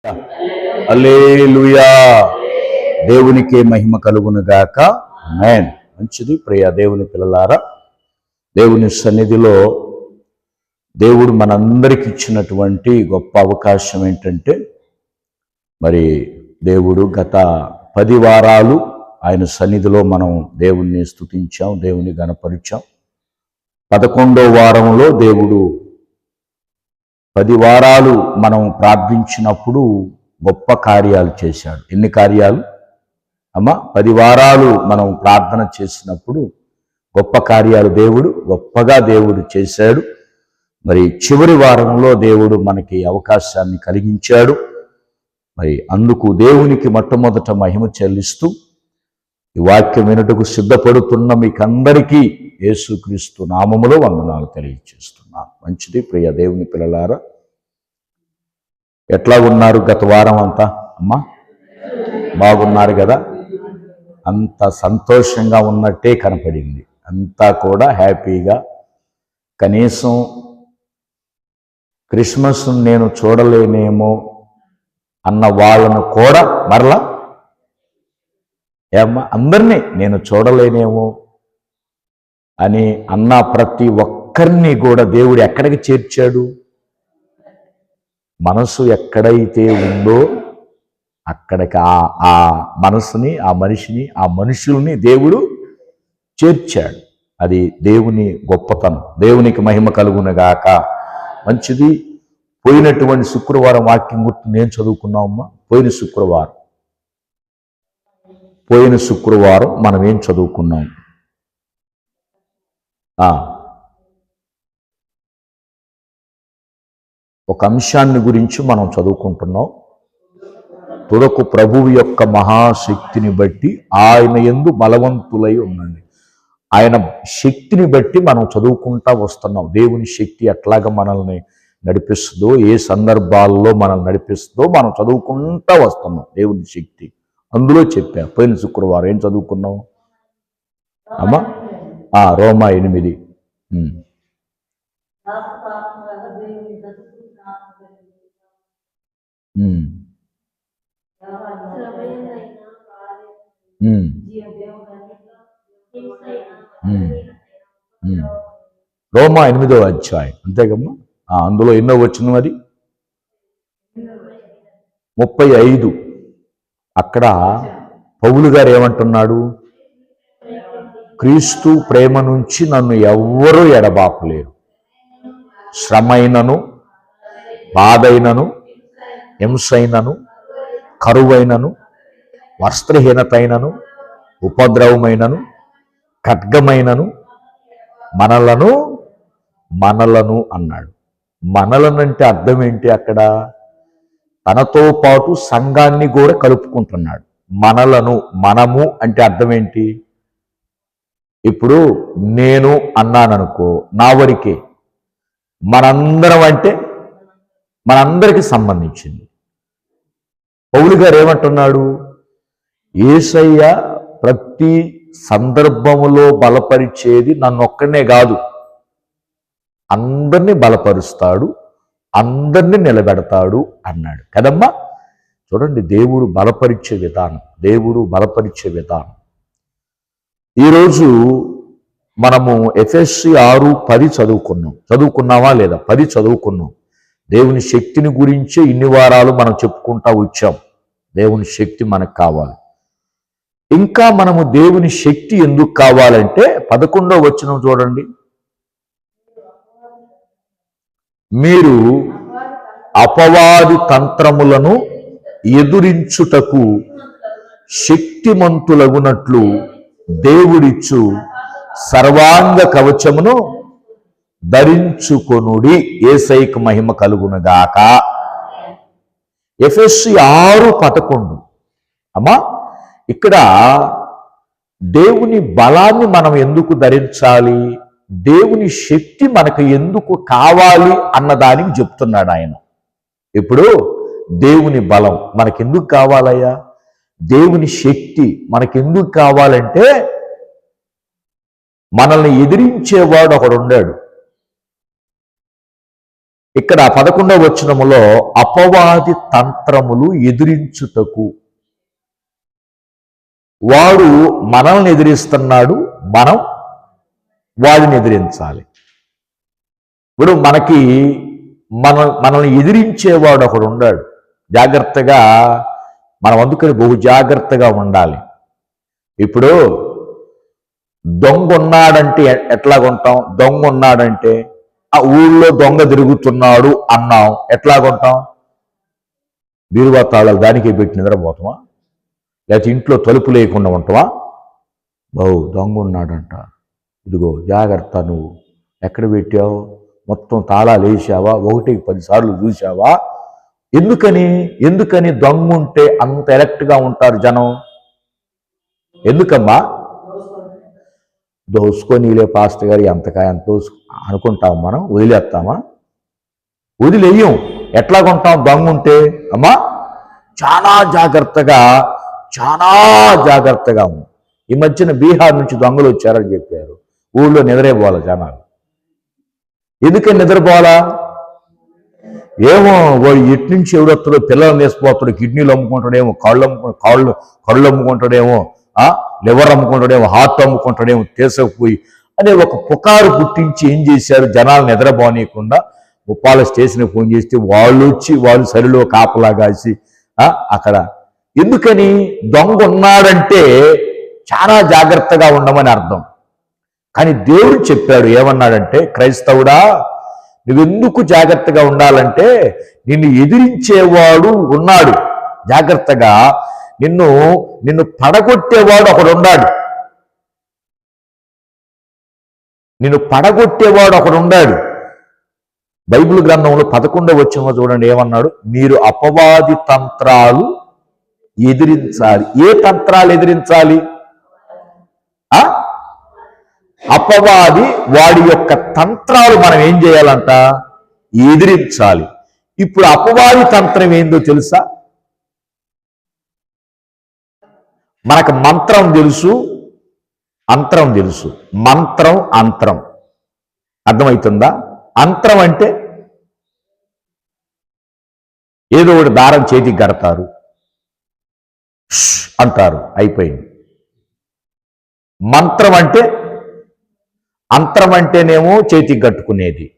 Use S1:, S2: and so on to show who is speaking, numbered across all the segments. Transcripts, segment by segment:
S1: హల్లెలూయా. దేవునికే మహిమ కలుగును గాక. ఆమేన్. మంచిది ప్రియ దేవుని పిల్లలారా, దేవుని సన్నిధిలో దేవుడు మనందరికి ఇచ్చినటువంటి గొప్ప అవకాశం ఏంటంటే, మరి దేవుడు గత 10 వారాలు ఆయన సన్నిధిలో మనం దేవుణ్ణి స్తుతించాం, దేవుని గణపరిచాం. 11వ వారంలో దేవుడు 10 వారాలు మనం ప్రార్థించినప్పుడు గొప్ప కార్యాలు చేశాడు. ఎన్ని కార్యాలు అమ్మా? 10 వారాలు మనం ప్రార్థన చేసినప్పుడు గొప్ప కార్యాలు గొప్పగా దేవుడు చేశాడు. మరి చివరి వారంలో దేవుడు మనకి అవకాశాన్ని కలిగించాడు. మరి అందుకు దేవునికి మొట్టమొదట మహిమ చెల్లిస్తూ ఈ వాక్యం వినుటకు సిద్ధపడుతున్న మీకందరికీ యేసుక్రీస్తు నామములో వందనాలు తెలియజేస్తున్నాను. మంచిది ప్రియ దేవుని పిల్లలారా, ఎట్లా ఉన్నారు గత వారం అంతా? అమ్మా బాగున్నారు కదా? అంత సంతోషంగా ఉన్నట్టే కనపడింది. అంతా కూడా హ్యాపీగా. కనీసం క్రిస్మస్ నేను చూడలేనేమో అన్న వాళ్ళను కూడా మరలా ఏమ్మా అందరినీ నేను చూడలేనేమో అని అన్న ప్రతి ఒక్కరిని కూడా దేవుడు ఎక్కడికి చేర్చాడు? మనసు ఎక్కడైతే ఉందో అక్కడికి ఆ మనసుని, ఆ మనిషిని, ఆ మనుషుల్ని దేవుడు చేర్చాడు. అది దేవుని గొప్పతనం. దేవునికి మహిమ కలుగునగాక. మంచిది. పోయినటువంటి శుక్రవారం వాక్యం గుర్తు నేను చదువుకున్నామమ్మా. పోయిన శుక్రవారం మనం ఏం చదువుకున్నాం? ఒక అంశాన్ని గురించి మనం చదువుకుంటున్నాం. తుదకు ప్రభువు యొక్క మహాశక్తిని బట్టి ఆయన యందు బలవంతులై ఉండండి. ఆయన శక్తిని బట్టి మనం చదువుకుంటా వస్తున్నాం. దేవుని శక్తి ఎట్లాగా మనల్ని నడిపిస్తుందో, ఏ సందర్భాల్లో మనల్ని నడిపిస్తుందో మనం చదువుకుంటా వస్తున్నాం. దేవుని శక్తి అందులో చెప్పా. పోయిన శుక్రవారం ఏం చదువుకున్నాం అమ్మా? రోమా 8. రోమా 8వ అధ్యాయం అంతేకమ్మా. అందులో ఎన్నో వచ్చింది మరి? 35. అక్కడ పౌలు గారు ఏమంటున్నాడు? క్రీస్తు ప్రేమ నుంచి నన్ను ఎవ్వరూ ఎడబాపలేరు. శ్రమైనను, బాధైనను, హింసైనను, కరువైనను, వస్త్రహీనతైనను, ఉపద్రవమైనను, ఖడ్గమైనను మనలను అన్నాడు. మనలనంటే అర్థం ఏంటి? అక్కడ తనతో పాటు సంఘాన్ని కూడా కలుపుకుంటున్నాడు. మనము అంటే అర్థం ఏంటి? ఇప్పుడు నేను అన్నాననుకో, నా వరకే. మనందరం అంటే మనందరికి సంబంధించింది. పౌలు గారు ఏమంటున్నాడు? యేసయ్య ప్రతి సందర్భములో బలపరిచేది నన్నొక్కనే కాదు, అందరినీ బలపరుస్తాడు, అందరినీ నిలబెడతాడు అన్నాడు కదమ్మా. చూడండి దేవుడు బలపరిచే విధానం. ఈరోజు మనము ఎఫెసీ 6:10 చదువుకున్నావా లేదా? 10 చదువుకున్నాం. దేవుని శక్తిని గురించి ఇన్ని వారాలు మనం చెప్పుకుంటా వచ్చాం. దేవుని శక్తి మనకు కావాలి. ఇంకా మనము దేవుని శక్తి ఎందుకు కావాలంటే 11వ వచనం చూడండి. మీరు అపవాది తంత్రములను ఎదురించుటకు శక్తిమంతులగునట్లు దేవుడిచ్చు సర్వాంగ కవచమును ధరించుకొనుడి. యేసయ్యకు మహిమ కలుగునుగాక. ఎఫెసీ 6:11 అమ్మా. ఇక్కడ దేవుని బలాన్ని మనం ఎందుకు ధరించాలి, దేవుని శక్తి మనకు ఎందుకు కావాలి అన్నదానికి చెప్తున్నాడు ఆయన. ఇప్పుడు దేవుని బలం మనకెందుకు కావాలయ్యా? దేవుని శక్తి మనకెందుకు కావాలంటే, మనల్ని ఎదిరించేవాడు ఒకడు ఉండాడు. ఇక్కడ 11వ వచనములో అపవాది తంత్రములు ఎదిరించుటకు, వాడు మనల్ని ఎదిరిస్తున్నాడు, మనం వాడిని ఎదిరించాలి. ఇప్పుడు మనల్ని ఎదిరించేవాడు ఒకడు ఉన్నాడు. జాగ్రత్తగా మనం అందుకని బహు జాగ్రత్తగా ఉండాలి. ఇప్పుడు దొంగ ఉన్నాడంటే ఎట్లాగుంటాం? దొంగ ఉన్నాడంటే ఆ ఊళ్ళో దొంగ తిరుగుతున్నాడు అన్నాం, ఎట్లాగుంటాం? బీరువా తాళాలు దానికి పెట్టి నిద్రపోతామా? లేకపోతే ఇంట్లో తలుపు లేకుండా ఉంటావా? దొంగ ఉన్నాడంట, ఇదిగో జాగ్రత్త, నువ్వు ఎక్కడ పెట్టావు? మొత్తం తాళాలు వేసావా? 1కి 10 సార్లు చూసావా? ఎందుకని దొంగ ఉంటే అంత ఎలక్ట్గా ఉంటారు జనం? ఎందుకమ్మా? దోసుకొనిలే పాస్టర్ గారు, ఎంత అనుకుంటాం, మనం వదిలేస్తామా? వదిలేయం. ఎట్లాగుంటాం దొంగ ఉంటే? అమ్మా చాలా జాగ్రత్తగా ఉంది. ఈ మధ్యన బీహార్ నుంచి దొంగలు వచ్చారని చెప్పారు. ఊళ్ళో నిద్రపోవాలి జనాలు. ఎందుకని నిద్రపోవాలా? ఏమో వాడు ఎటు నుంచి ఎవడొస్తాడో, పిల్లల్ని వేసిపోతాడు, కిడ్నీలు అమ్ముకుంటాడేమో, కళ్ళు అమ్ముకుంటాడేమో, లివర్ అమ్ముకుంటాడేమో, హార్ట్ అమ్ముకుంటాడేమో, తీసుకుపోయి అనే ఒక పుకారు పుట్టించి ఏం చేశారు? జనాలు నిద్రపోనీయకుండా ముప్పాల స్టేషన్కి ఫోన్ చేస్తే వాళ్ళు సరిలో కాపలా కాసి అక్కడ. ఎందుకని? దొంగ ఉన్నాడంటే చాలా జాగ్రత్తగా ఉండమని అర్థం. కానీ దేవుడు చెప్పాడు, ఏమన్నాడంటే, క్రైస్తవుడా నువ్వెందుకు జాగ్రత్తగా ఉండాలంటే, నిన్ను ఎదిరించేవాడు ఉన్నాడు, జాగ్రత్తగా నిన్ను పడగొట్టేవాడు ఒకడు ఉన్నాడు. బైబిల్ గ్రంథంలో 11వ వచనంలో చూడండి ఏమన్నాడు? మీరు అపవాది తంత్రాలు ఎదిరించాలి. ఏ తంత్రాలు ఎదిరించాలి? అపవాది వాడి యొక్క తంత్రాలు మనం ఏం చేయాలంట? ఎదిరించాలి. ఇప్పుడు అపవాది తంత్రం ఏందో తెలుసా? మనకు మంత్రం తెలుసు, అంతరం తెలుసు. మంత్రం, అంతరం అర్థమవుతుందా? అంతరం అంటే ఏదో ఒకటి దారం చేతికి కడతారు, అంటారు, అయిపోయింది. మంత్రం అంటే, అంతరం అంటేనేమో చేతికి కట్టుకునేది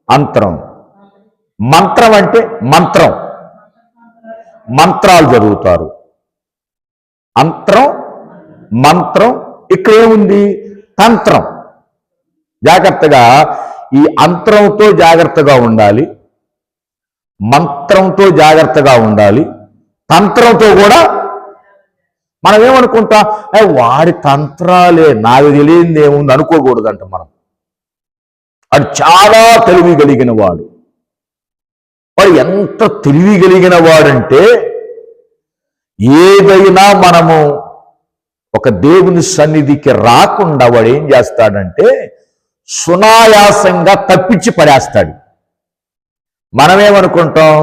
S1: అంతరం. మంత్రం అంటే మంత్రాలు జరుగుతారు. మంత్రం. ఇక్కడ ఏముంది? తంత్రం. జాగ్రత్తగా ఈ అంతరంతో జాగ్రత్తగా ఉండాలి, మంత్రంతో జాగ్రత్తగా ఉండాలి, తంత్రంతో కూడా. మనం ఏమనుకుంటాం? వాడి తంత్రాలే, నాకు తెలియదు ఏముంది అనుకోకూడదంట మనం. వాడు చాలా తెలివి కలిగిన వాడు. వాడు ఎంత తెలివి కలిగిన వాడంటే, ఏదైనా మనము ఒక దేవుని సన్నిధికి రాకుండా వాడు ఏం చేస్తాడంటే సునాయాసంగా తప్పించి పడేస్తాడు. మనమేమనుకుంటాం?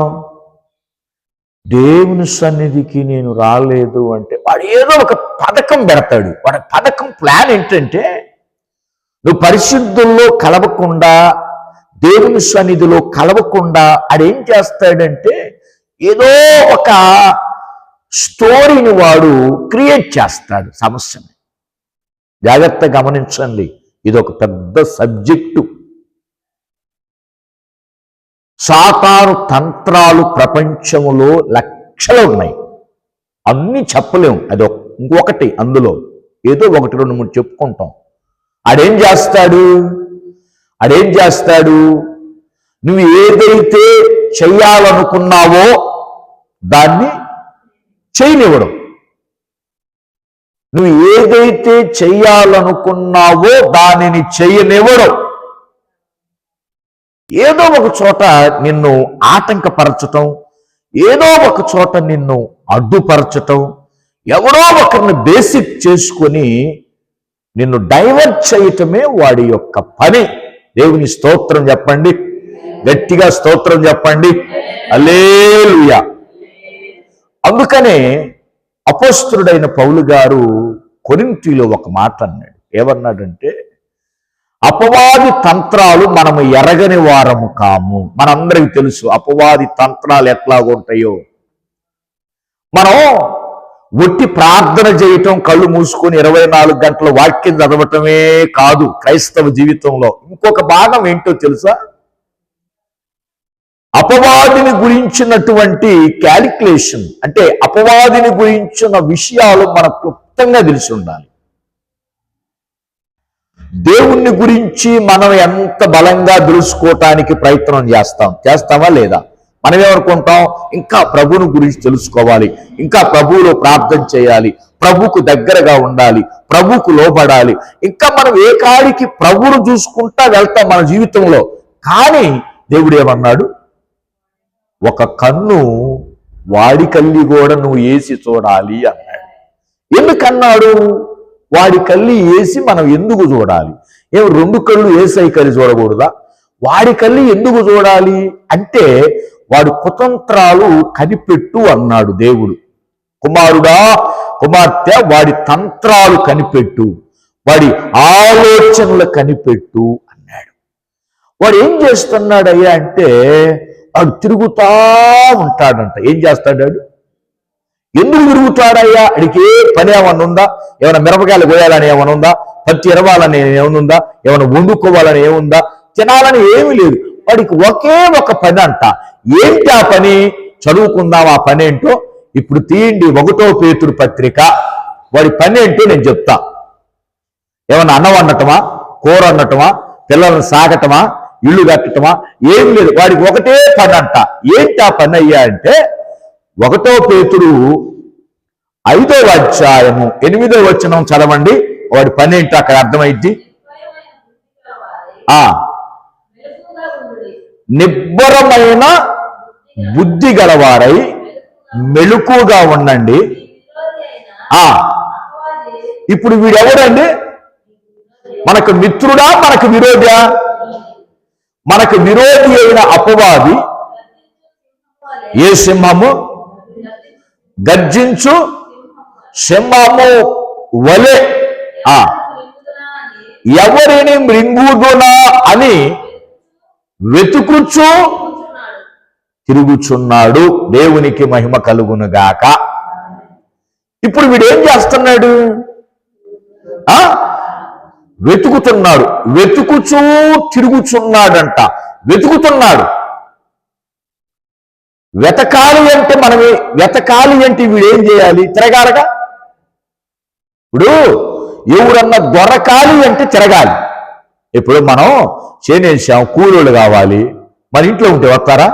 S1: దేవుని సన్నిధికి నేను రాలేదు అంటే వాడు ఏదో ఒక పథకం పెడతాడు. వాడి పథకం ప్లాన్ ఏంటంటే, నువ్వు పరిశుద్ధుల్లో కలవకుండా, దేవుని సన్నిధిలో కలవకుండా ఆడేం చేస్తాడంటే ఏదో ఒక స్టోరీని వాడు క్రియేట్ చేస్తాడు సమస్యని. జాగ్రత్త గమనించండి, ఇది ఒక పెద్ద సబ్జెక్టు. సాతాను తంత్రాలు ప్రపంచంలో లక్షలు ఉన్నాయి, అన్నీ చెప్పలేము. అది ఇంకొకటి, అందులో ఏదో 1, 2, 3 చెప్పుకుంటాం. ఆడేం చేస్తాడు? నువ్వు ఏదైతే చెయ్యాలనుకున్నావో దాన్ని చేయనివ్వడం. నువ్వు ఏదైతే చెయ్యాలనుకున్నావో దానిని చెయ్యనివ్వడం. ఏదో ఒక చోట నిన్ను ఆటంకపరచటం, ఏదో ఒక చోట నిన్ను అడ్డుపరచటం, ఎవరో ఒకరిని బేసిక్ చేసుకొని నిన్ను డైవర్ట్ చేయటమే వాడి యొక్క పని. దేవుని స్తోత్రం చెప్పండి, గట్టిగా స్తోత్రం చెప్పండి, హల్లెలూయా. అందుకనే అపోస్తలుడైన పౌలు గారు కొరింథీలో ఒక మాట అన్నాడు. ఏమన్నాడంటే, అపవాది తంత్రాలు మనము ఎరగని వారము కాము. మనందరికి తెలుసు అపవాది తంత్రాలు ఎట్లాగుంటాయో. మనం ఒట్టి ప్రార్థన చేయటం, కళ్ళు మూసుకొని 24 గంటల వాక్యం చదవటమే కాదు క్రైస్తవ జీవితంలో. ఇంకొక భాగం ఏంటో తెలుసా? అపవాదిని గురించినటువంటి క్యాలిక్యులేషన్, అంటే అపవాదిని గురించిన విషయాలు మనకు క్లుప్తంగా తెలిసి ఉండాలి. దేవుణ్ణి గురించి మనం ఎంత బలంగా తెలుసుకోవటానికి ప్రయత్నం చేస్తామా లేదా? మనం ఏమనుకుంటాం, ఇంకా ప్రభువుని గురించి తెలుసుకోవాలి, ఇంకా ప్రభువులో ప్రార్థన చేయాలి, ప్రభువుకు దగ్గరగా ఉండాలి, ప్రభువుకు లోబడాలి, ఇంకా మనం ఏ కాడికి ప్రభువును చూసుకుంటా వెళ్తాం మన జీవితంలో. కానీ దేవుడు ఏమన్నాడు? ఒక కన్ను వాడి కల్లి కూడా నువ్వు వేసి చూడాలి అన్నాడు. ఎందుకన్నాడు? వాడి కల్లి వేసి మనం ఎందుకు చూడాలి? ఏం 2 కళ్ళు ఏసై కల్లి చూడకూడదా? వాడి కల్లి ఎందుకు చూడాలి అంటే వాడి కుతంత్రాలు కనిపెట్టు అన్నాడు దేవుడు. కుమారుడా, కుమార్తె, వాడి తంత్రాలు కనిపెట్టు, వాడి ఆలోచనలు కనిపెట్టు అన్నాడు. వాడు ఏం చేస్తున్నాడయ్యా అంటే వాడు తిరుగుతా ఉంటాడంట. ఏం చేస్తాడు? ఎందుకు తిరుగుతాడయ్యా? అడికి ఏ పని ఏమన్నా ఉందా? ఏమైనా మిరపకాయలు కోయాలని ఏమైనా ఉందా? పత్తి ఎరవాలని ఏముందా? ఏమైనా వండుకోవాలని ఏముందా? తినాలని ఏమీ లేదు. వాడికి ఒకే ఒక పని అంట. ఏంటి ఆ పని? చదువుకుందాం. ఆ పని ఏంటో ఇప్పుడు తీయండి. 1వ పేతురు పత్రిక. వాడి పని ఏంటో నేను చెప్తా. ఏమన్నా అన్నం వండటమా, కూర వండటమా, పిల్లలను సాగటమా, ఇల్లు కట్టటమా? ఏం లేదు. వాడికి ఒకటే పని అంట. ఏంటి ఆ పని అయ్యా అంటే 1వ పేతురు 5వ అధ్యాయము 8వ వచనం చదవండి. వాడి పని ఏంటో అక్కడ అర్థమైద్ది. నిబ్బరమైన బుద్ధి గలవారై మెలకుగా ఉండండి. ఇప్పుడు వీడెవడండి? మనకు మిత్రుడా, మనకు విరోధా? మనకు విరోధి అయిన అపవాది ఏ సింహము గర్జించు సింహము వలె ఎవరిని మృంగుదునా అని వెతుకుచూ తిరుగుచున్నాడు. దేవునికి మహిమ కలుగునుగాక. ఇప్పుడు వీడేం చేస్తున్నాడు? వెతుకుతున్నాడు. వెతుకుచూ తిరుగుచున్నాడంట. వెతుకుతున్నాడు. వెతకాలి అంటే వీడేం చేయాలి? తిరగాలగా. ఇప్పుడు ఎవరన్నా దొరకాలి అంటే తిరగాలి. ఇప్పుడు మనం చేనేసాం, కూలోళ్ళు కావాలి. మన ఇంట్లో ఉంటే వస్తారా?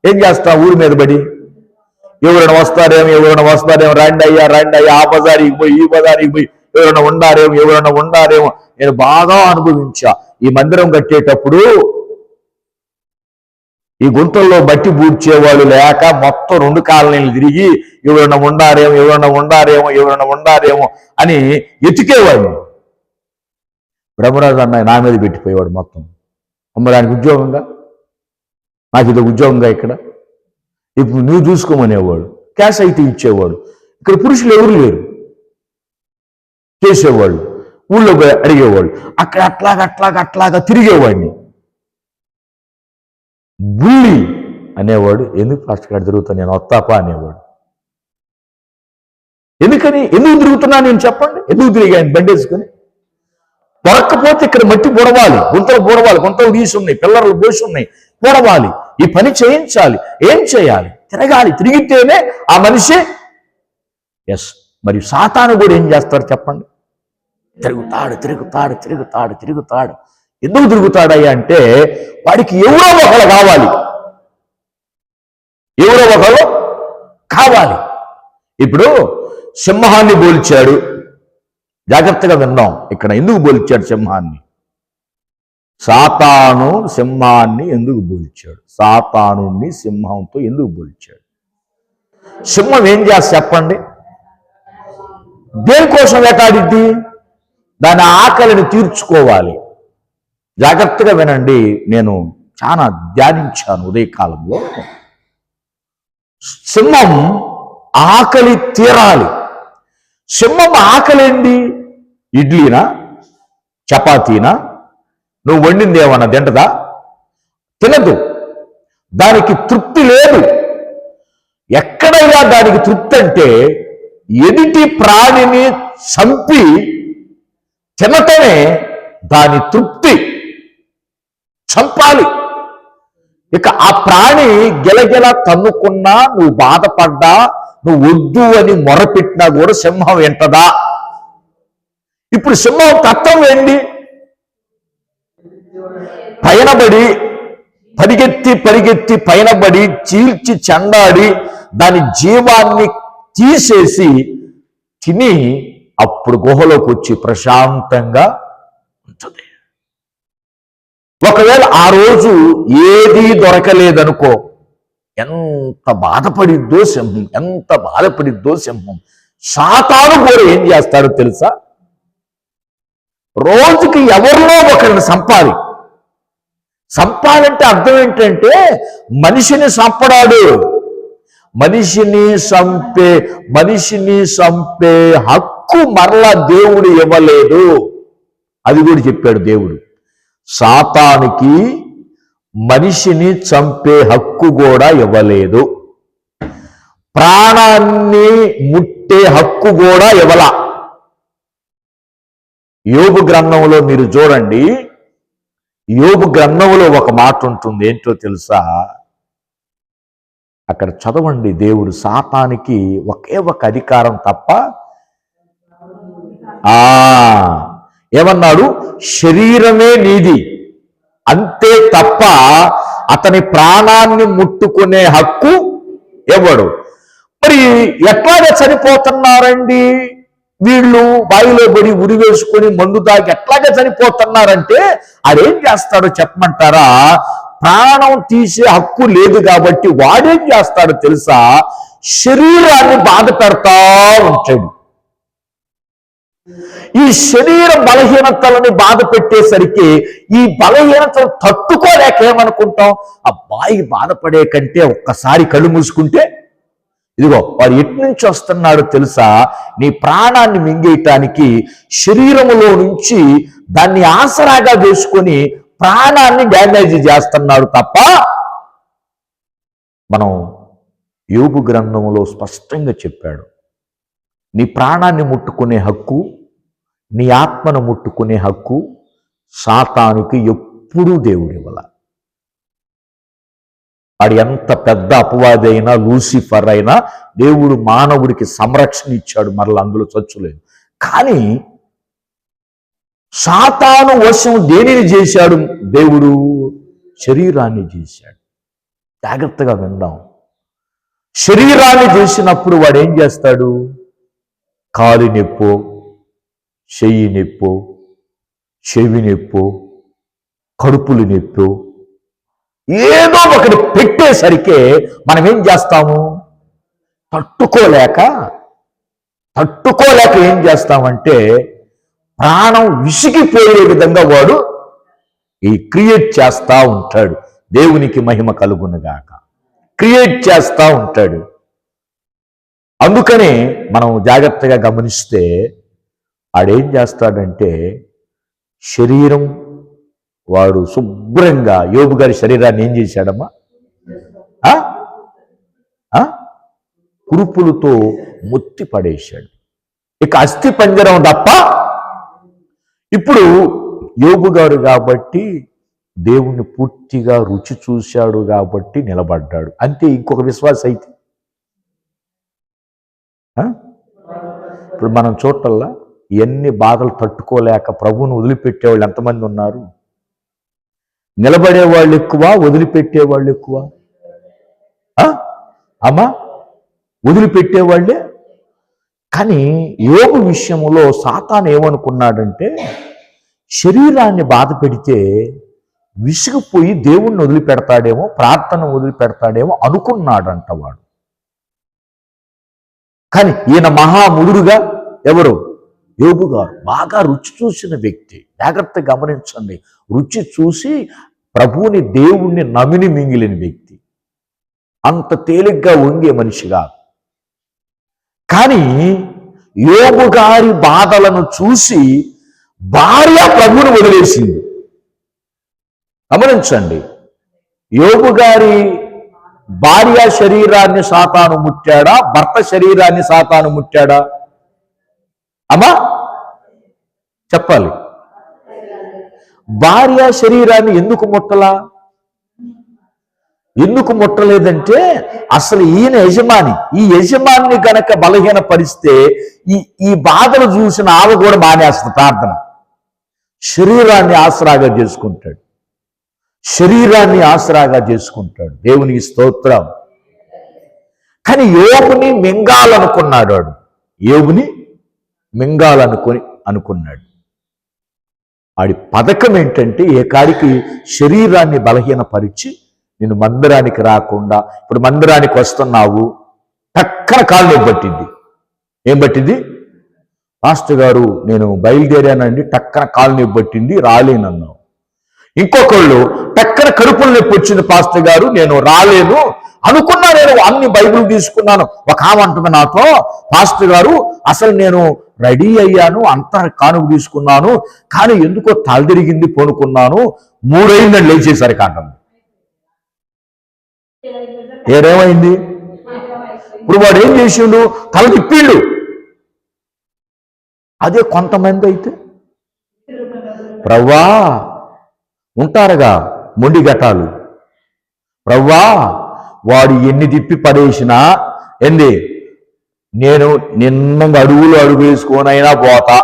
S1: ఏం చేస్తాం? ఊరి మీద పడి ఎవరైనా వస్తారేమో, రండి అయ్యా, ఆ బజారికి పోయి ఈ బజారికి పోయి ఎవరైనా ఉండారేమో. నేను బాగా అనుభవించా. ఈ మందిరం కట్టేటప్పుడు ఈ గుంటల్లో బట్టి పూడ్చేవాళ్ళు లేక మొత్తం 2 కాలనీలు తిరిగి ఎవరైనా ఉండారేమో అని ఎతికేవాడిని. బ్రహ్మరాజు అన్న నా మీద పెట్టిపోయేవాడు మొత్తం. అమ్మడానికి ఉద్యోగంగా, నాకు ఇది ఉద్యోగంగా ఇక్కడ, ఇప్పుడు నువ్వు చూసుకోమనేవాడు. క్యాష్ అయితే ఇచ్చేవాడు. ఇక్కడ పురుషులు ఎవరు లేరు, చేసేవాళ్ళు. ఊళ్ళో అడిగేవాళ్ళు. అక్కడ అట్లాగా తిరిగేవాడిని. బుల్లి అనేవాడు. ఎందుకు పాస్టర్ గారు తిరుగుతా? నేను వస్తాపా అనేవాడు. ఎందుకు తిరుగుతున్నా నేను చెప్పండి? ఎందుకు తిరిగాను బండి వేసుకొని? దొరక్కపోతే ఇక్కడ మట్టి బుడవాలి, గుంతలు తీసి ఉన్నాయి, పిల్లర్లు పోసి ఉన్నాయి, బుడవాలి. ఈ పని చేయించాలి. ఏం చేయాలి? తిరగాలి. తిరిగితేనే ఆ మనిషి మరి సాతాను కూడా ఏం చేస్తాడు చెప్పండి? తిరుగుతాడు. ఎందుకు తిరుగుతాడయ్యా అంటే వాడికి ఎవరో ఒకరు కావాలి. ఇప్పుడు సింహాన్ని పోల్చాడు. జాగ్రత్తగా విన్నాం. ఇక్కడ ఎందుకు పోల్చాడు సింహాన్ని? సాతాను సింహాన్ని ఎందుకు పోల్చాడు? సాతానుని సింహంతో ఎందుకు పోల్చాడు? సింహం ఏం చేస్తా చెప్పండి? దేనికోసం వేటాడిద్ది? దాని ఆకలిని తీర్చుకోవాలి. జాగ్రత్తగా వినండి. నేను చాలా ధ్యానించాను ఉదయకాలంలో. సింహం ఆకలి తీరాలి. సింహం ఆకలి ఏంటి? ఇడ్లీనా, చపాతీనా, నువ్వు వండింది ఏమన్నా తింటదా? తినదు. దానికి తృప్తి లేదు. ఎక్కడైనా దానికి తృప్తి అంటే ఎదుటి ప్రాణిని చంపి తినటమే దాని తృప్తి. చంపాలి. ఇక ఆ ప్రాణి గిలగిల తన్నుకున్నా, నువ్వు బాధపడ్డా, నువ్వు వద్దు అని మొరపెట్టినా కూడా సింహం వింటదా? ఇప్పుడు సింహం తత్వం ఏంటి? పైనబడి పరిగెత్తి పైనబడి చీల్చి చెండాడి దాని జీవాన్ని తీసేసి తిని అప్పుడు గుహలోకి వచ్చి ప్రశాంతంగా ఉంటుంది. ఒకవేళ ఆ రోజు ఏదీ దొరకలేదనుకో, ఎంత బాధపడిద్దో సింహం. సాతాను కూడా ఏం చేస్తాడో తెలుసా? రోజుకి ఎవరిలో ఒకరిని సంపాలంటే అర్థం ఏంటంటే మనిషిని చంపడాడు. మనిషిని చంపే హక్కు మరలా దేవుడు ఇవ్వలేదు. అది కూడా చెప్పాడు దేవుడు. సాతానికి మనిషిని చంపే హక్కు కూడా ఇవ్వలేదు. ప్రాణాన్ని ముట్టే హక్కు కూడా ఇవ్వల. యోబు గ్రంథంలో మీరు చూడండి, యోబు గ్రంథంలో ఒక మాట ఉంటుంది. ఏంటో తెలుసా? అక్కడ చదవండి. దేవుడు సాతానికి ఒకే ఒక అధికారం తప్ప ఏమన్నాడు? శరీరమే నీది, అంతే తప్ప అతని ప్రాణాన్ని ముట్టుకునే హక్కు ఎవడు? మరి ఎట్లాగా చనిపోతున్నారండి వీళ్ళు? బావిలో పడి ఉరి వేసుకొని మందు తాగి ఎట్లాగా చనిపోతున్నారంటే ఆడేం చేస్తాడో చెప్పమంటారా? ప్రాణం తీసే హక్కు లేదు కాబట్టి వాడేం చేస్తాడో తెలుసా? శరీరాన్ని బాధ పెడతా ఉంటాడు. ఈ శరీర బలహీనతలని బాధ పెట్టేసరికి ఈ బలహీనతలు తట్టుకోలేక ఏమనుకుంటాం? అబ్బాయి బాధపడే కంటే ఒక్కసారి కళ్ళు మూసుకుంటే, ఇదిగో వాడు ఎట్నుంచి వస్తున్నాడో తెలుసా? నీ ప్రాణాన్ని మింగేయటానికి శరీరములో నుంచి దాన్ని ఆసరాగా చేసుకొని ప్రాణాన్ని డ్యామేజ్ చేస్తున్నాడు తప్ప. మనం యోబు గ్రంథంలో స్పష్టంగా చెప్పాడు, నీ ప్రాణాన్ని ముట్టుకునే హక్కు, నీ ఆత్మను ముట్టుకునే హక్కు సాతానుకి ఎప్పుడూ దేవుడు ఇవ్వాల. వాడు ఎంత పెద్ద అపవాది అయినా, లూసిఫర్ అయినా దేవుడు మానవుడికి సంరక్షణ ఇచ్చాడు, మరలా అందులో చచ్చులేదు. కానీ సాతాను వశం దేనిని చేశాడు దేవుడు? శరీరాన్ని చేశాడు. జాగ్రత్తగా విందాం. శరీరాన్ని చేసినప్పుడు వాడు ఏం చేస్తాడు? కాలి నొప్పో, చెయ్యి నొప్పో, చెవి నొప్పో, కడుపులు నొప్పో ఏదో ఒకటి పెట్టేసరికి మనం ఏం చేస్తాము? తట్టుకోలేక ఏం చేస్తామంటే ప్రాణం విసిగిపోయే విధంగా వాడు క్రియేట్ చేస్తా ఉంటాడు. దేవునికి మహిమ కలుగునుగాక. క్రియేట్ చేస్తా ఉంటాడు. అందుకనే మనం జాగ్రత్తగా గమనిస్తే ఆడేం చేస్తాడంటే శరీరం, వాడు శుభ్రంగా యోబు గారి శరీరాన్ని ఏం చేశాడమ్మా? కురుపులతో మొత్తి పడేశాడు. ఇక అస్థి పంజరం తప్ప. ఇప్పుడు యోబు గారు కాబట్టి దేవుణ్ణి పూర్తిగా రుచి చూశాడు కాబట్టి నిలబడ్డాడు. అంతే. ఇంకొక విశ్వాస అయితే ఇప్పుడు మనం చూడటల్లా ఎన్ని బాధలు తట్టుకోలేక ప్రభువును వదిలిపెట్టేవాళ్ళు ఎంతమంది ఉన్నారు? నిలబడేవాళ్ళు ఎక్కువ, వదిలిపెట్టేవాళ్ళు ఎక్కువ. అమ్మా, వదిలిపెట్టేవాళ్ళే. కానీ యోబు విషయంలో సాతాను ఏమనుకున్నాడంటే శరీరాన్ని బాధ పెడితే విసిగిపోయి దేవుణ్ణి వదిలిపెడతాడేమో, ప్రార్థన వదిలిపెడతాడేమో అనుకున్నాడంట వాడు. కానీ ఈయన మహాముదురుగా ఎవరు? యోబు గారు. బాగా రుచి చూసిన వ్యక్తి. జాగ్రత్తగా గమనించండి. రుచి చూసి ప్రభువుని, దేవుణ్ణి నమిని మింగిలిన వ్యక్తి. అంత తేలిగ్గా వంగే మనిషిగా. కానీ యోబు గారి బాధలను చూసి భార్య ప్రభువుని వదిలేసింది. గమనించండి, యోబు గారి భార్య శరీరాన్ని సాతాను ముట్టాడా, భర్త శరీరాన్ని సాతాను ముట్టాడా? అమ్మా చెప్పాలి. భార్య శరీరాన్ని ఎందుకు ముట్టలా? ఎందుకు ముట్టలేదంటే అసలు ఈయన యజమాని, ఈ యజమాని గనక బలహీన పరిస్తే ఈ బాధలు చూసిన ఆమె కూడా మానేస్తుంది ప్రార్థన. శరీరాన్ని ఆసరాగా చేసుకుంటాడు, శరీరాన్ని ఆసరాగా చేసుకుంటాడు. దేవునికి స్తోత్రం. కానీ యోబుని మింగాలనుకున్నాడు, వాడు యోబుని అనుకున్నాడు. వాడి పథకం ఏంటంటే ఏ కాడికి శరీరాన్ని బలహీనపరిచి నేను మందిరానికి రాకుండా, ఇప్పుడు మందిరానికి వస్తున్నావు, టక్కన కాలు నొప్పి పట్టింది. ఏం పట్టింది? మాస్టర్ గారు నేను బయలుదేరానండి, టక్కన కాలు నొప్పి పట్టింది, రాలేనన్నావు. ఇంకొకళ్ళు టక్కన కడుపులు నొప్పి వచ్చింది పాస్టర్ గారు, నేను రాలేను అనుకున్నా, నేను అన్ని బైబిల్ తీసుకున్నాను. ఒక ఆమె అంటుంది నాతో, పాస్టర్ గారు అసలు నేను రెడీ అయ్యాను, అంతా కానుక తీసుకున్నాను, కానీ ఎందుకో తల తిరిగింది, పడుకున్నాను, 3 అయిందని లేచేసరికి అంటుంది. ఏమైంది? ఇప్పుడు వాడు ఏం చేసిండు? తల తిప్పిండు. అదే కొంతమంది అయితే ప్రవ్వా ఉంటారుగా మొండి ఘటాలు, ప్రవ్వా వాడు ఎన్ని తిప్పి పడేసినా ఏంది, నేను నిన్నంగా అడుగు వేసుకోనైనా పోతా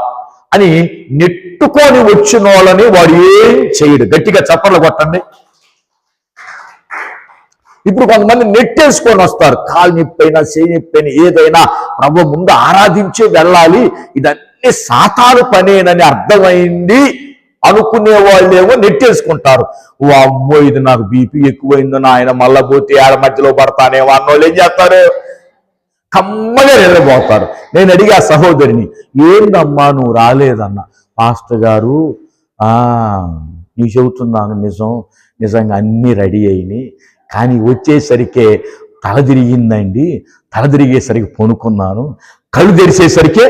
S1: అని నెట్టుకొని వచ్చిన వాళ్ళని వాడు ఏం చేయడు. గట్టిగా చప్పట్లు కొట్టండి. ఇప్పుడు కొంతమంది నెట్టేసుకొని వస్తారు, కాలు నొప్పైనా చేయి నొప్పైనా ఏదైనా ప్రభు ముందు ఆరాధించి వెళ్ళాలి, ఇదన్నీ సాతాను పనేనని అర్థమైంది అనుకునే వాళ్ళేమో నెట్టేసుకుంటారు. ఓ అమ్మో ఇది నాకు బీపీ ఎక్కువైందో నాయన, మళ్ళా పోతే ఆడ మధ్యలో పడతానేమో అన్నోళ్ళు ఏం చేస్తారు? కమ్మగా వెళ్ళిపోతారు. నేను అడిగా సహోదరిని, ఏందమ్మా నువ్వు రాలేదన్న. పాస్టర్ గారు నీకు చెబుతున్నాను నిజంగా అన్నీ రెడీ అయినాయి, కానీ వచ్చేసరికే తల తిరిగిందండి, తల తిరిగేసరికి పనుకున్నాను, కళ్ళు తెరిచేసరికే,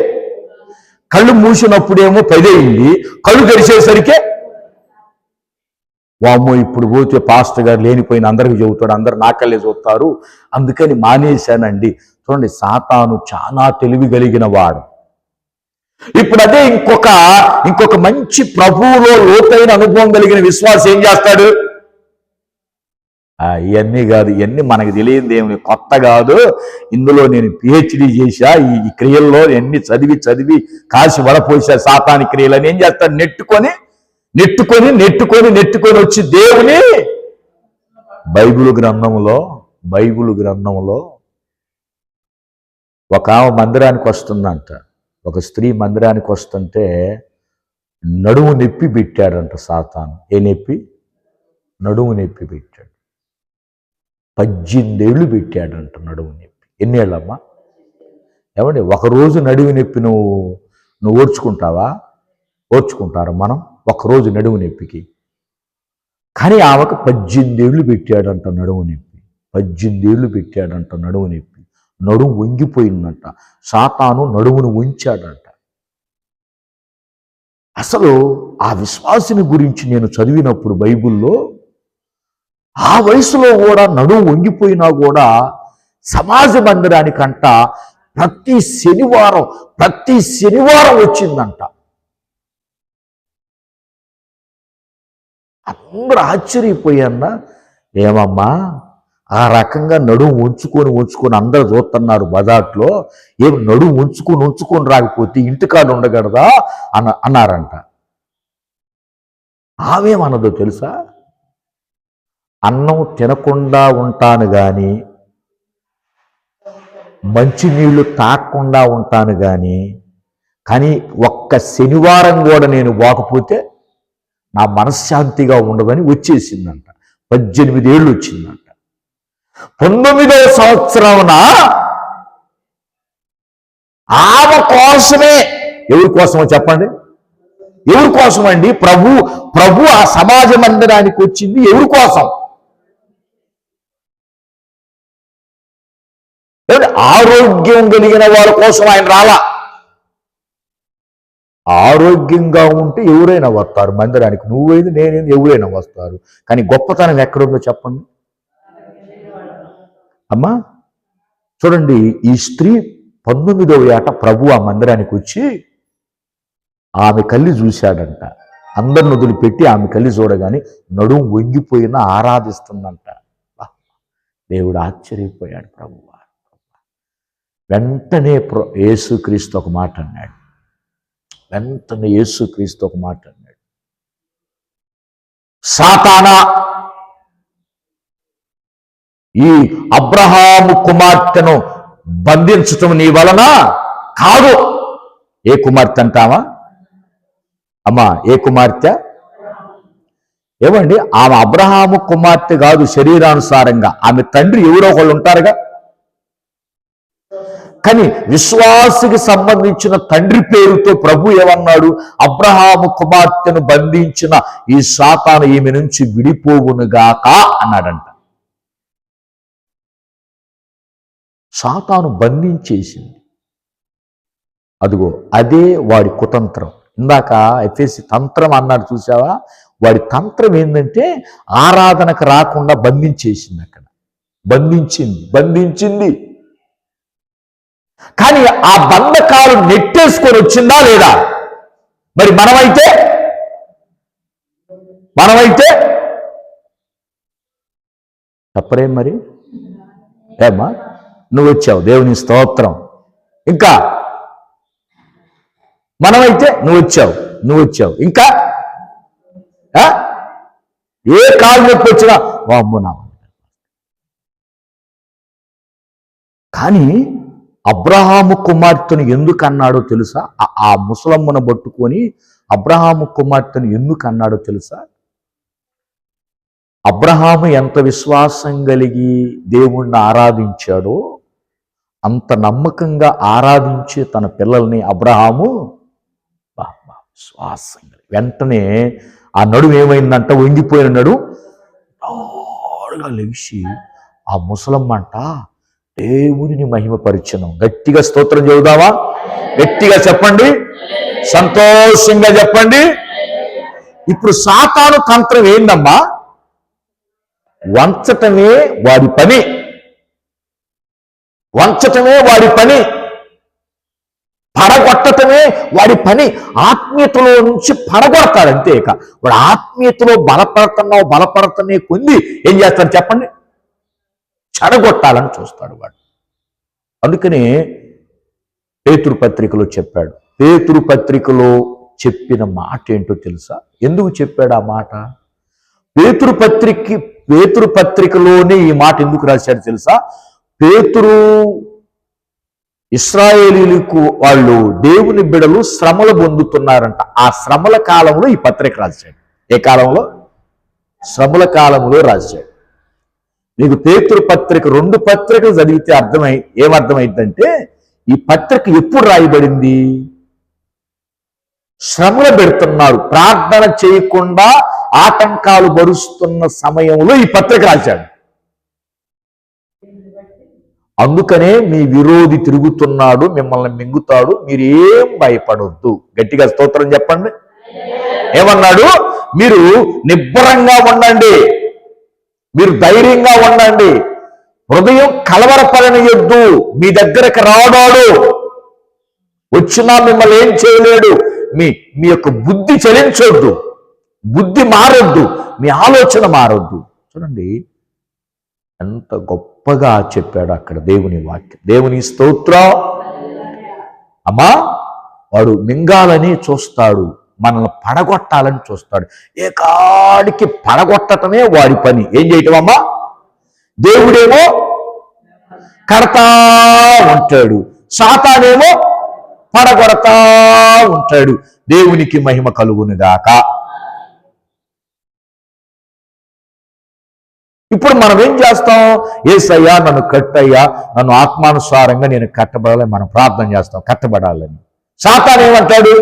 S1: కళ్ళు మూసినప్పుడేమో 10 అయింది, కళ్ళు తెరిచేసరికే వామ్మో ఇప్పుడు పోతే పాస్టర్ గారు లేనిపోయిన అందరికి చెబుతాడు, అందరు నాకల్లే చూస్తారు, అందుకని మానేశానండి. చూడండి, సాతాను చాలా తెలివి కలిగిన వాడు. ఇప్పుడు అదే ఇంకొక మంచి ప్రభువులో లోతైన అనుభవం కలిగిన విశ్వాసం ఏం చేస్తాడు? ఇవన్నీ కాదు, ఇవన్నీ మనకు తెలియదు, ఏమి కొత్త కాదు, ఇందులో నేను పిహెచ్డి చేశా, ఈ క్రియల్లో ఎన్ని చదివి కాసి వడపోసా సాతాని క్రియలని ఏం చేస్తాడు? నెట్టుకొని వచ్చి దేవుని బైబిల్ గ్రంథంలో ఒక ఆమె మందిరానికి వస్తుందంట, ఒక స్త్రీ మందిరానికి వస్తుంటే నడుము నొప్పి పెట్టాడంట సాతాను. ఏ నొప్పి? నడుము నొప్పి పెట్టాడు. 18 ఏళ్ళు పెట్టాడంట నడుము నొప్పి. ఎన్ని ఏళ్ళమ్మా? ఏమండి, ఒకరోజు నడుము నొప్పి నువ్వు ఓర్చుకుంటావా? ఓర్చుకుంటారా మనం ఒకరోజు నడుము నొప్పికి? కానీ ఆమెకు 18 ఏళ్ళు పెట్టాడంట నడుము నొప్పి. 18 ఏళ్ళు పెట్టాడంట నడుము నొప్పి. నడుము వంగిపోయిందంట, సాతాను నడుమును ఉంచాడంట. అసలు ఆ విశ్వాసిని గురించి నేను చదివినప్పుడు బైబిల్లో, ఆ వయసులో కూడా నడుము వంగిపోయినా కూడా సమాజ మందిరానికంట ప్రతి శనివారం వచ్చిందంట. అందరూ ఆశ్చర్యపోయాన్న, ఏమమ్మా ఆ రకంగా నడుము ఉంచుకొని అందరూ చూస్తున్నారు బజాట్లో, ఏం నడుము ఉంచుకొని రాకపోతే ఇంటికాడ ఉండగలదా అన్నారంట. ఆమెమన్నదో తెలుసా? అన్నం తినకుండా ఉంటాను కానీ, మంచినీళ్ళు తాగకుండా ఉంటాను కానీ ఒక్క శనివారం కూడా నేను పోకపోతే నా మనశ్శాంతిగా ఉండదని వచ్చేసిందంట. 18 ఏళ్ళు వచ్చిందంట. 19వ సంవత్సరాన ఆమె కోసమే, ఎవరి కోసమో చెప్పండి? ఎవరి కోసం అండి? ప్రభు ఆ సమాజ మందిరానికి వచ్చింది ఎవరి కోసం? ఆరోగ్యం కలిగిన వారి కోసం ఆయన రాలా. ఆరోగ్యంగా ఉంటే ఎవరైనా వస్తారు మందిరానికి, నువ్వేది నేనేది ఎవరైనా వస్తారు. కానీ గొప్పతనం ఎక్కడుందో చెప్పండి అమ్మా. చూడండి, ఈ స్త్రీ 19వ ఏట ప్రభు ఆ మందిరానికి వచ్చి ఆమె కళ్ళి చూశాడంట. అందరిని వదిలిపెట్టి ఆమె కళ్ళి చూడగానే నడుము వంగిపోయినా ఆరాధిస్తుందంట. దేవుడు ఆశ్చర్యపోయాడు ప్రభు. వెంటనే యేసుక్రీస్తు ఒక మాట అన్నాడు. సాతానా, ఈ అబ్రహాము కుమార్తెను బంధించటం నీ వలన కాదు. ఏ కుమార్తె అంటావా అమ్మా? ఏ కుమార్తె? ఏమండి, ఆమె అబ్రహాము కుమార్తె కాదు శరీరానుసారంగా. ఆమె తండ్రి ఎవరో ఒకళ్ళు ఉంటారుగా. కానీ విశ్వాసికి సంబంధించిన తండ్రి పేరుతో ప్రభు ఏమన్నాడు? అబ్రహాము కుమార్తెను బంధించిన ఈ సాతాను ఈమె నుంచి విడిపోవునుగాక అన్నాడంట. సాతాను బంధించేసింది. అదిగో అదే వాడి కుతంత్రం. ఇందాక ఎఫెసీ తంత్రం అన్నాడు చూసావా? వాడి తంత్రం ఏంటంటే ఆరాధనకు రాకుండా బంధించేసింది. అక్కడ బంధించింది. కానీ ఆ బంధకాలు నెట్టేసుకొని వచ్చిందా లేదా? మరి మనమైతే తప్పరేం మరి? ఏమ్మా, నువ్వు వచ్చావు, దేవుని స్తోత్రం. ఇంకా మనమైతే నువ్వు వచ్చావు ఇంకా ఏ కాలు నొప్పి వచ్చినా అమ్మునా. కానీ అబ్రహాము కుమార్తెను ఎందుకు అన్నాడో తెలుసా? ఆ ముసలమ్మను పట్టుకొని అబ్రహాము కుమార్తెను ఎందుకు అన్నాడో తెలుసా? అబ్రహాము ఎంత విశ్వాసం కలిగి దేవుణ్ణి ఆరాధించాడో అంత నమ్మకంగా ఆరాధించే తన పిల్లల్ని అబ్రహాము విశ్వాసం కలిగి. వెంటనే ఆ నడుము ఏమైందంట? వంగిపోయిన నడుగా లెగిసి ఆ ముసలమ్మంట దేవుని మహిమపరిచనం. గట్టిగా స్తోత్రం చెబుదామా? గట్టిగా చెప్పండి, సంతోషంగా చెప్పండి. ఇప్పుడు సాతాను తంత్రం ఏందమ్మా? వంచటమే వాడి పని, పడగొట్టటమే వాడి పని. ఆత్మీయతలో నుంచి పడగొడతాడు అంతే. ఇక వాడు ఆత్మీయతలో బలపడుతున్నే కొంది ఏం చేస్తాడు చెప్పండి? చెడగొట్టాలని చూస్తాడు వాడు. అందుకనే పేతురు పత్రికలో చెప్పాడు. పేతురు పత్రికలో చెప్పిన మాట ఏంటో తెలుసా? ఎందుకు చెప్పాడు ఆ మాట? పేతురు పత్రికలోనే ఈ మాట ఎందుకు రాశాడు తెలుసా? పేతురు ఇశ్రాయేలీలకు వాళ్ళు దేవుని బిడలు శ్రమలు పొందుతున్నారంట. ఆ శ్రమల కాలంలో ఈ పత్రిక రాశాడు. ఏ కాలంలో? శ్రమల కాలంలో రాశాడు. నీకు పేతురు పత్రిక 2 పత్రికలు చదివితే ఏమర్థమైందంటే ఈ పత్రిక ఎప్పుడు రాయబడింది? శ్రమలు పెడుతున్నారు, ప్రార్థన చేయకుండా ఆటంకాలు భరుస్తున్న సమయంలో ఈ పత్రిక రాశాడు. అందుకనే మీ విరోధి తిరుగుతున్నాడు, మిమ్మల్ని మింగుతాడు, మీరేం భయపడొద్దు. గట్టిగా స్తోత్రం చెప్పండి. ఏమన్నాడు? మీరు నిబ్బరంగా ఉండండి, మీరు ధైర్యంగా ఉండండి, హృదయం కలవరపడనియొద్దు. మీ దగ్గరకు రావడాడు, వచ్చినా మిమ్మల్ని ఏం చేయలేడు. మీ యొక్క బుద్ధి చలించొద్దు, బుద్ధి మారొద్దు, మీ ఆలోచన మారొద్దు. చూడండి ఎంత గొప్పగా చెప్పాడు అక్కడ దేవుని వాక్యం. దేవుని స్తోత్రం. అమ్మా, వాడు మింగాలని చూస్తాడు, మనల్ని పడగొట్టాలని చూస్తాడు. ఏ కాడికి పడగొట్టటమే వాడి పని. ఏం చేయటం అమ్మా? దేవుడేమో కడతా ఉంటాడు, సాతానేమో పడగొడతా ఉంటాడు. దేవునికి మహిమ కలుగునుగాక. ఇప్పుడు మనం ఏం చేస్తాం? యేసయ్యా నన్ను కట్టయ్యా, నన్ను ఆత్మానుసారంగా నేను కట్టబడాలని మనం ప్రార్థన చేస్తాం, కట్టబడాలని. సాతాను ఏమంటాడు?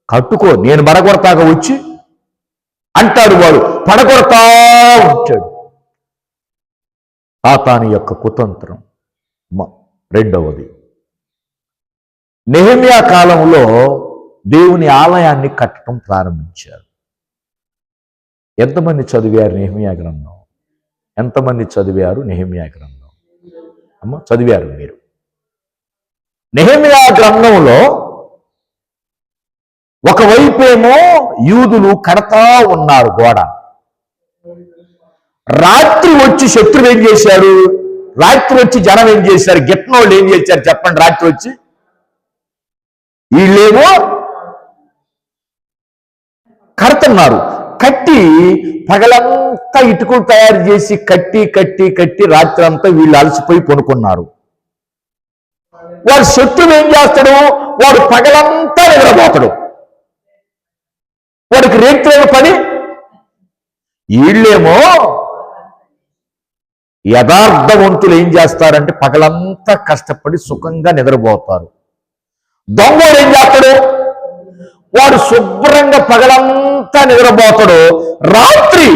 S1: కట్టుకో, నేను పడగొడతాగా వచ్చి అంటాడు. వాడు పడగొడతా ఉంటాడు. సాతాను యొక్క కుతంత్రం. రెండవది, నెహెమ్యా కాలంలో దేవుని ఆలయాన్ని కట్టడం ప్రారంభించారు. ఎంతమంది చదివారు నెహెమ్యా గ్రంథం? ఎంతమంది చదివారు నెహెమ్యా గ్రంథం? అమ్మ చదివారు మీరు? నెహెమ్యా గ్రంథంలో ఒకవైపేమో యూదులు కడతా ఉన్నారు గోడ. రాత్రి వచ్చి శత్రువు ఏం చేశాడు? రాత్రి వచ్చి జనం ఏం చేశారు? గిట్నోళ్ళు ఏం చేశారు చెప్పండి? రాత్రి వచ్చి వీళ్ళేమో కడుతున్నారు. కట్టి పగలంతా ఇటుకలు తయారు చేసి కట్టి కట్టి కట్టి రాత్రి అంతా వీళ్ళు అలసిపోయి పనుకున్నారు. వాడు శత్రువు ఏం చేస్తాడు? వాడు పగలంతా నిద్రపోతాడు. వాడికి రేత్రేమో పని. వీళ్ళేమో యథార్థవంతులు ఏం చేస్తారంటే పగలంతా కష్టపడి సుఖంగా నిద్రపోతారు. దొంగోడు ఏం చేస్తాడు? వాడు శుభ్రంగా పగలంతా నిద్రపోతాడు, రాత్రి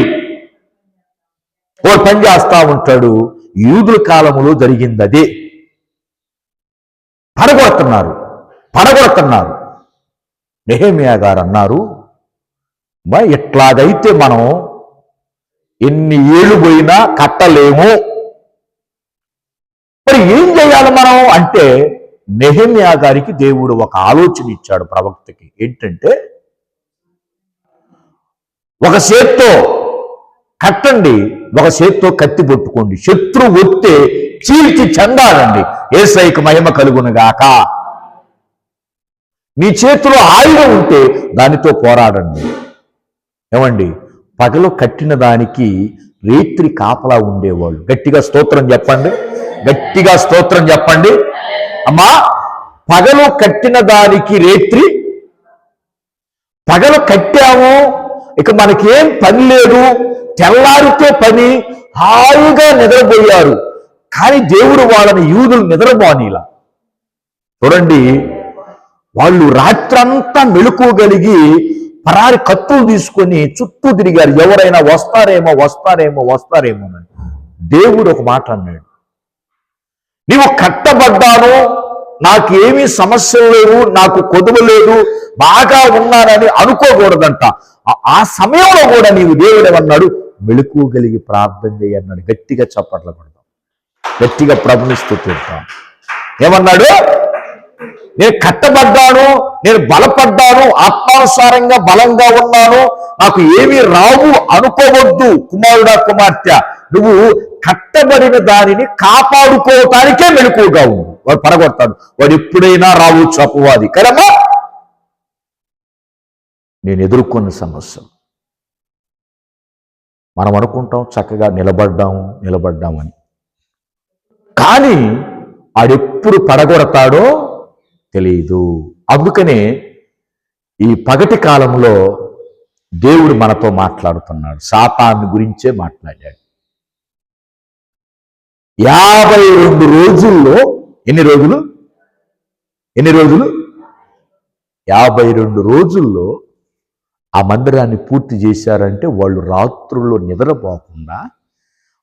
S1: వాడు పని చేస్తా ఉంటాడు. యూదుల కాలంలో జరిగింది అదే. పడగొడుతున్నారు. నెహెమ్యా గారు అన్నారు, ఎట్లాగైతే మనం ఎన్ని ఏళ్ళు పోయినా కట్టలేము, మరి ఏం చేయాలి మనం అంటే నెహెమ్యా గారికి దేవుడు ఒక ఆలోచన ఇచ్చాడు ప్రవక్తకి. ఏంటంటే ఒక చేత్తో కట్టండి, ఒక చేత్తో కత్తి పట్టుకోండి, శత్రువు వస్తే చీల్చి చెందాలండి, యేసయ్యకు మహిమ కలుగునుగాక. నీ చేతిలో ఆయుధం ఉంటే దానితో పోరాడండి. ఏమండి, పగలు కట్టిన దానికి రేత్రి కాపలా ఉండేవాళ్ళు. గట్టిగా స్తోత్రం చెప్పండి, గట్టిగా స్తోత్రం చెప్పండి. అమ్మా, పగలు కట్టిన దానికి రేత్రి. పగలు కట్టాము, ఇక మనకేం పని లేదు, తెల్లారితే పని, హాయిగా నిద్రపోయారు. కానీ దేవుడు వాళ్ళని యూదులు నిద్రపోనీలా. చూడండి, వాళ్ళు రాత్రంతా మెలకువగలిగి పరారి కత్తులు తీసుకొని చుట్టూ తిరిగారు. ఎవరైనా వస్తారేమో అని. దేవుడు ఒక మాట అన్నాడు, నీవు కట్టబడ్డాను, నాకు ఏమీ సమస్యలు లేవు, నాకు కొదువు లేదు, బాగా ఉన్నానని అనుకోకూడదంట. ఆ సమయంలో కూడా నీవు దేవుడు ఏమన్నాడు? మెలకువగలిగి ప్రార్థన చేయన్నాడు. గట్టిగా చప్పట్లు కొడతాం, గట్టిగా ప్రభుని స్తుతిద్దాం. ఏమన్నాడు? నేను కట్టబడ్డాను, నేను బలపడ్డాను, ఆత్మానుసారంగా బలంగా ఉన్నాను, నాకు ఏమీ రావు అనుకోవద్దు కుమారుడా కుమార్తె. నువ్వు కట్టబడిన దానిని కాపాడుకోవటానికే మెలకువగా ఉంది. వాడు పడగొడతాడు, వాడు ఎప్పుడైనా రావచ్చు అపవాది కదమ్మా. నేను ఎదుర్కొన్న సమస్యలు మనం అనుకుంటాం చక్కగా నిలబడ్డామని, కానీ ఆడెప్పుడు పడగొడతాడో తెలియదు. అందుకనే ఈ పగటి కాలంలో దేవుడు మనతో మాట్లాడుతున్నాడు. సాతాను గురించే మాట్లాడాడు. 52 రోజుల్లో ఎన్ని రోజులు 52 రోజుల్లో ఆ మందిరాన్ని పూర్తి చేశారంటే వాళ్ళు రాత్రుల్లో నిద్రపోకుండా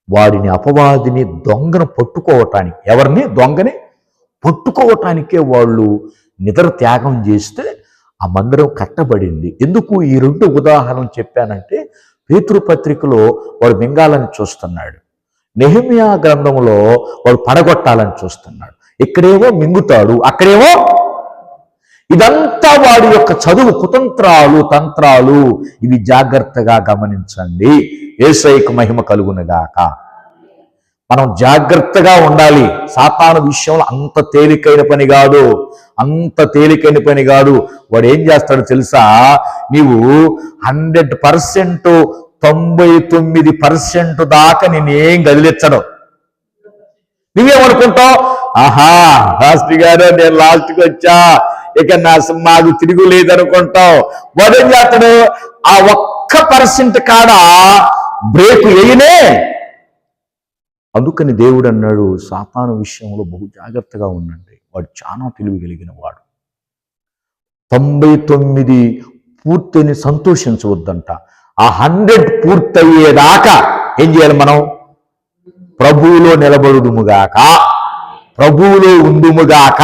S1: వాడిని, అపవాదిని, దొంగను పట్టుకోవటానికి, ఎవరిని? దొంగని పట్టుకోవటానికే వాళ్ళు నిద్ర త్యాగం చేస్తే ఆ మందిరం కట్టబడింది. ఎందుకు ఈ 2 ఉదాహరణలు చెప్పానంటే పేతురు పత్రికలో వాడు మింగాలని చూస్తున్నాడు, నెహెమ్యా గ్రంథంలో వాడు పడగొట్టాలని చూస్తున్నాడు. ఇక్కడేమో మింగుతాడు, అక్కడేమో. ఇదంతా వాడి యొక్క చదువు, కుతంత్రాలు, తంత్రాలు. ఇవి జాగ్రత్తగా గమనించండి. యేసయ్యకు మహిమ కలుగునుగాక. మనం జాగ్రత్తగా ఉండాలి. సాతాను విషయంలో అంత తేలికైన పని కాదు. వాడు ఏం చేస్తాడో తెలుసా? నీవు 100%, 99% దాకా నేనేం కదిలించడం. నువ్వేమనుకుంటావు? ఆహా, లాస్ట్ గారు నేను లాస్ట్కి వచ్చా, ఇక మాకు తిరుగు లేదనుకుంటావు. వాడు ఏం చేస్తాడు? ఆ 1% కాడ బ్రేక్ వేయనే. అందుకని దేవుడు అన్నాడు, సాతాను విషయంలో బహు జాగ్రత్తగా ఉండండి, వాడు చాలా తెలివి కలిగిన వాడు. 99 పూర్తిని సంతోషించవద్దంట. ఆ 100 పూర్తయ్యేదాకా ఏం చేయాలి మనం? ప్రభువులో నిలబడుదుముగాక, ప్రభువులో ఉందుముగాక.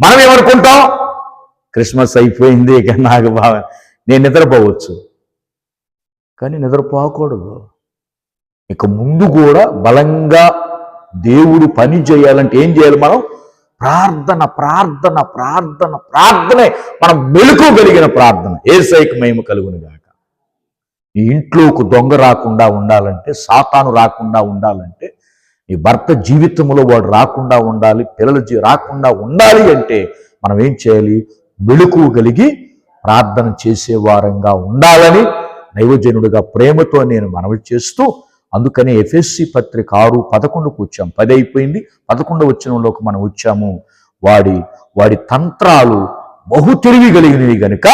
S1: మనం ఏమనుకుంటాం, క్రిస్మస్ అయిపోయింది ఇక నాకు బాగా నేను నిద్రపోవచ్చు. కానీ నిద్రపోకూడదు. ఇక ముందు కూడా బలంగా దేవుడు పని చేయాలంటే ఏం చేయాలి? మనం ప్రార్థన ప్రార్థన ప్రార్థన ప్రార్థనే మనం మెలుకోగలిగిన ప్రార్థన. యేసయ్యకు మహిమ కలుగును గాక. ఈ ఇంట్లోకి దొంగ రాకుండా ఉండాలంటే, సాతాను రాకుండా ఉండాలంటే, ఈ భర్త జీవితంలో వాడు రాకుండా ఉండాలి, పిల్లల రాకుండా ఉండాలి అంటే మనం ఏం చేయాలి? మెలుకోగలిగి ప్రార్థన చేసేవారంగా ఉండాలని దైవజనుడిగా ప్రేమతో నేను మనవి చేస్తూ, అందుకని ఎఫెసీ పత్రిక 6:11కు వచ్చాం. 10 అయిపోయింది, 11వ వచనంలోకి మనం వచ్చాము. వాడి తంత్రాలు బహు తెలివి కలిగినవి గనుక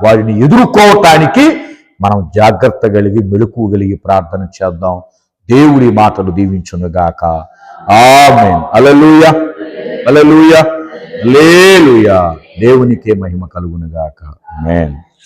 S1: వాడిని ఎదుర్కోవటానికి మనం జాగ్రత్త కలిగి మెలకువగలిగి ప్రార్థన చేద్దాం. దేవుడి మాటలు దీవించునుగాక. ఆమేన్. హల్లెలూయా, హల్లెలూయా, హల్లెలూయా. దేవునికే మహిమ కలుగునుగాక. ఆమేన్.